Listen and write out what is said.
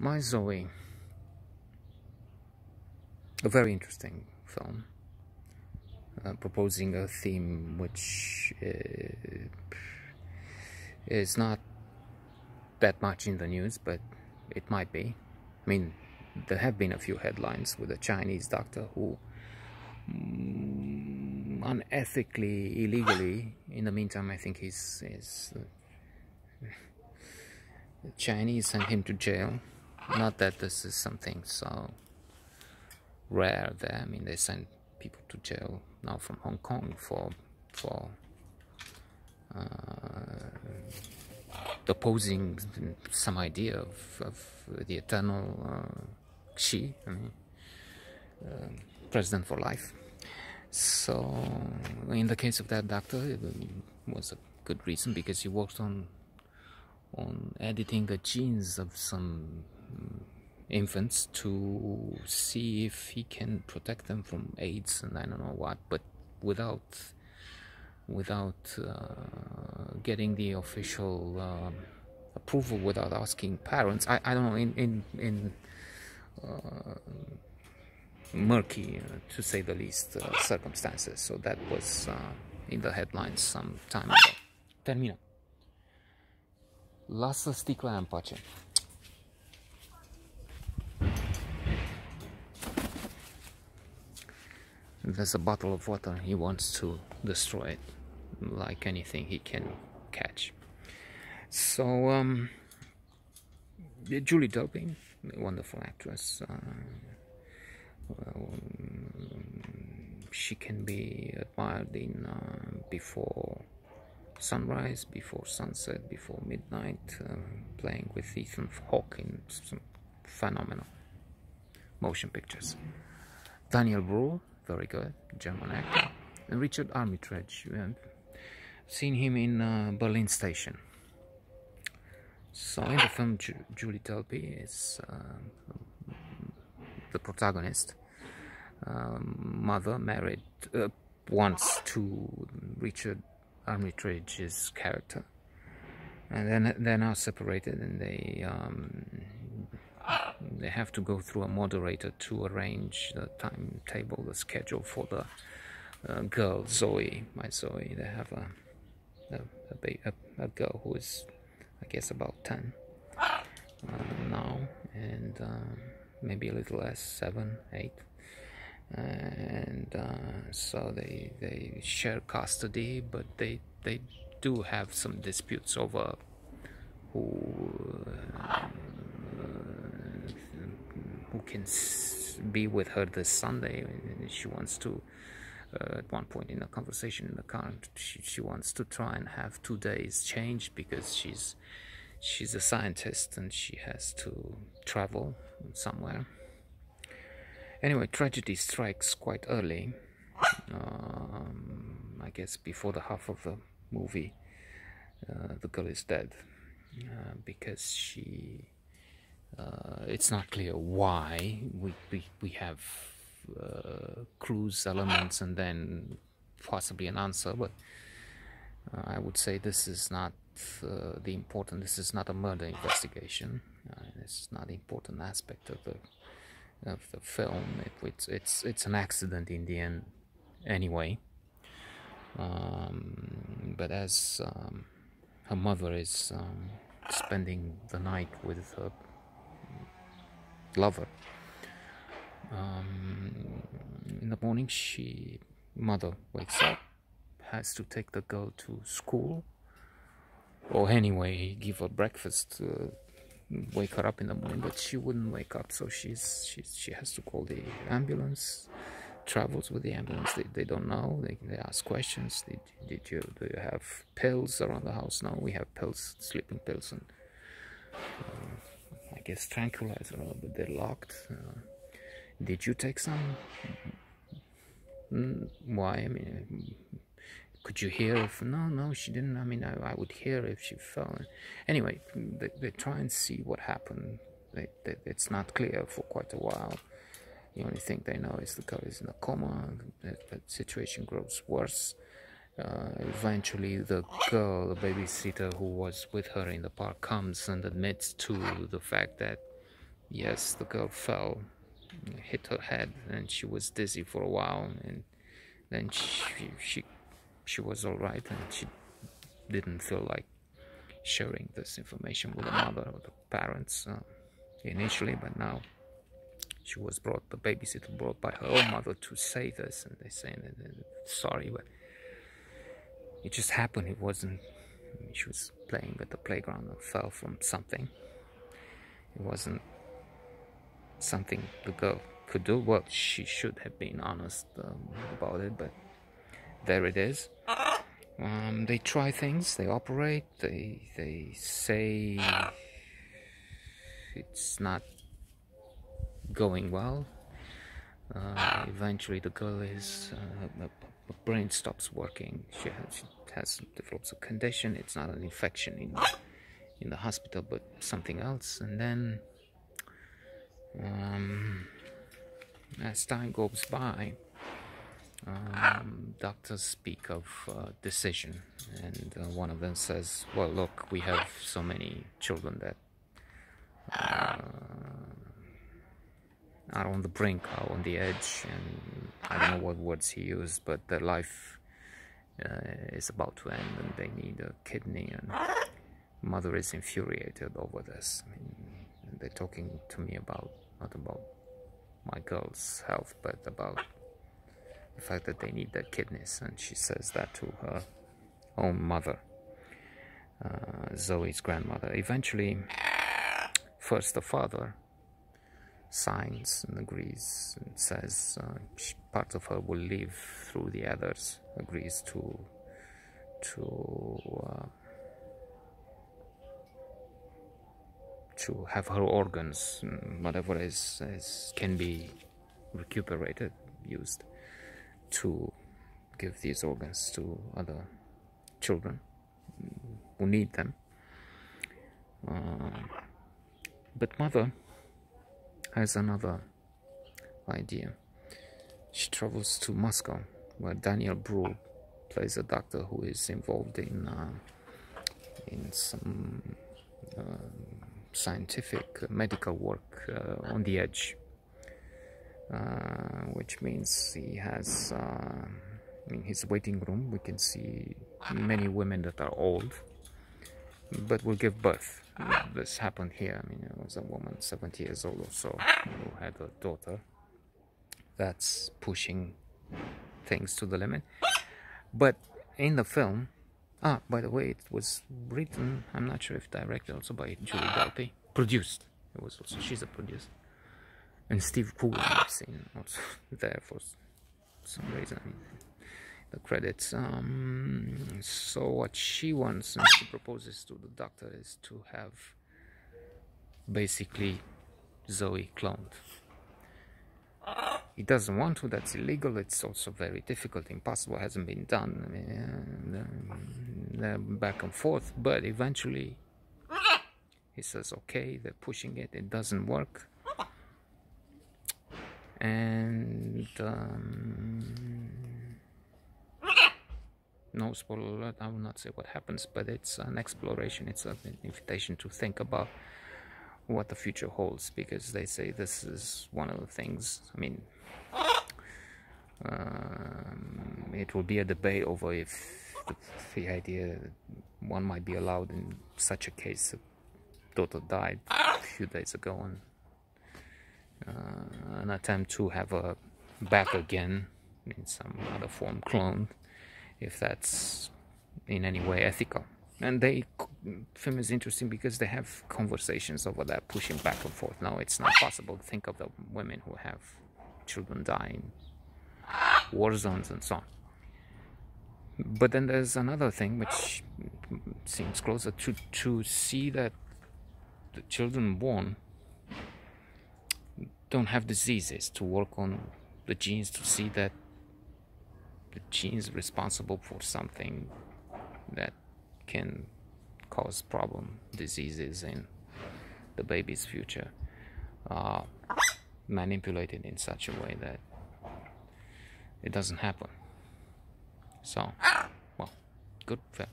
My Zoe, a very interesting film, proposing a theme which is not that much in the news, but it might be. I mean, there have been a few headlines with a Chinese doctor who unethically, illegally, in the meantime, I think he's the Chinese sent him to jail. Not that this is something so rare there. I mean, they send people to jail now from Hong Kong for opposing some idea of the eternal Xi, I mean, president for life. So in the case of that doctor, it was a good reason, because he worked on editing the genes of some infants to see if he can protect them from AIDS and I don't know what, but without getting the official approval, without asking parents. I don't know, in murky, to say the least, circumstances. So that was in the headlines some time ago. Termină. Lasă sticla aia în pace. There's a bottle of water. He wants to destroy it like anything he can catch. So Julie Delpy, a wonderful actress, she can be admired in Before Sunrise, Before Sunset, Before Midnight, playing with Ethan Hawke in some phenomenal motion pictures. Daniel Brühl, very good, German actor. And Richard Armitage, we have seen him in Berlin Station. So in the film, Julie Delpy is the protagonist, mother, married once to Richard Armitage's character, and then they're now separated, and they have to go through a moderator to arrange the timetable, the schedule for the girl Zoe, my Zoe. They have a girl who is, I guess, about 10 now, and maybe a little less, 7, 8. And so they share custody, but they do have some disputes over who can be with her this Sunday. She wants to, at one point in a conversation in the car, she wants to try and have 2 days changed, because she's a scientist and she has to travel somewhere. Anyway, tragedy strikes quite early, I guess before the half of the movie. The girl is dead, because she, it's not clear why. We have clues, elements, and then possibly an answer, but I would say this is not this is not a murder investigation. It's not the important aspect of the film. It's an accident in the end anyway, but as her mother is spending the night with her lover, in the morning mother wakes up, has to take the girl to school, or anyway give her breakfast, wake her up in the morning, but she wouldn't wake up, so she has to call the ambulance, travels with the ambulance. They don't know, they ask questions. Do you have pills around the house? No, we have pills, sleeping pills, and I guess tranquilizer, but they're locked. Did you take some? Why? I mean, could you hear if... No, she didn't. I mean, I would hear if she fell. Anyway, they try and see what happened. It's not clear for quite a while. The only thing they know is the girl is in a coma. The situation grows worse. Eventually, the girl, the babysitter who was with her in the park, comes and admits to the fact that yes, the girl fell, hit her head, and she was dizzy for a while, and then she was all right, and she didn't feel like sharing this information with the mother or the parents initially, but now she was brought, the babysitter brought by her own mother to say this, and they saying sorry, but it just happened. It wasn't, she was playing at the playground and fell from something. It wasn't something the girl could do. Well, she should have been honest about it, but there it is. They try things, they operate, they say it's not going well. Eventually the girl is her brain stops working. She has develops a condition. It's not an infection in the hospital, but something else. And then as time goes by, doctors speak of decision, and one of them says, well, look, we have so many children that are on the brink, are on the edge, and I don't know what words he used, but their life is about to end and they need a kidney, and mother is infuriated over this. I mean, they're talking to me about, not about my girl's health, but about the fact that they need their kidneys, and she says that to her own mother, Zoe's grandmother. Eventually, first the father signs and agrees and says part of her will live through the others, agrees to have her organs, whatever can be recuperated, used to give these organs to other children who need them. But mother has another idea. She travels to Moscow, where Daniel Brühl plays a doctor who is involved in some scientific medical work on the edge, which means he has in his waiting room we can see many women that are old but will give birth. This happened here. I mean, it was a woman 70 years old or so who had a daughter that's pushing things to the limit. But in the film, by the way, it was written, I'm not sure if directed, also by Julie Delpy, produced. It was also, she's a producer. And Steve Coogan, I've seen also there for some reason. I mean, the credits. So what she wants and she proposes to the doctor is to have basically Zoe cloned. He doesn't want to, that's illegal, it's also very difficult, impossible, hasn't been done. I mean, back and forth, but eventually he says okay, they're pushing it, it doesn't work. And no spoiler alert, I will not say what happens, but it's an exploration, it's an invitation to think about what the future holds, because they say this is one of the things. I mean, it will be a debate over if the idea that one might be allowed in such a case. A daughter died a few days ago, and an attempt to have her back again in some other form, cloned, if that's in any way ethical. And film is interesting because they have conversations over that, pushing back and forth. No, it's not possible to think of the women who have children dying, war zones and so on. But then there's another thing which seems closer to see that the children born don't have diseases, to work on the genes, to see that the genes responsible for something that can cause problem, diseases in the baby's future, manipulated in such a way that it doesn't happen. So, well, good film.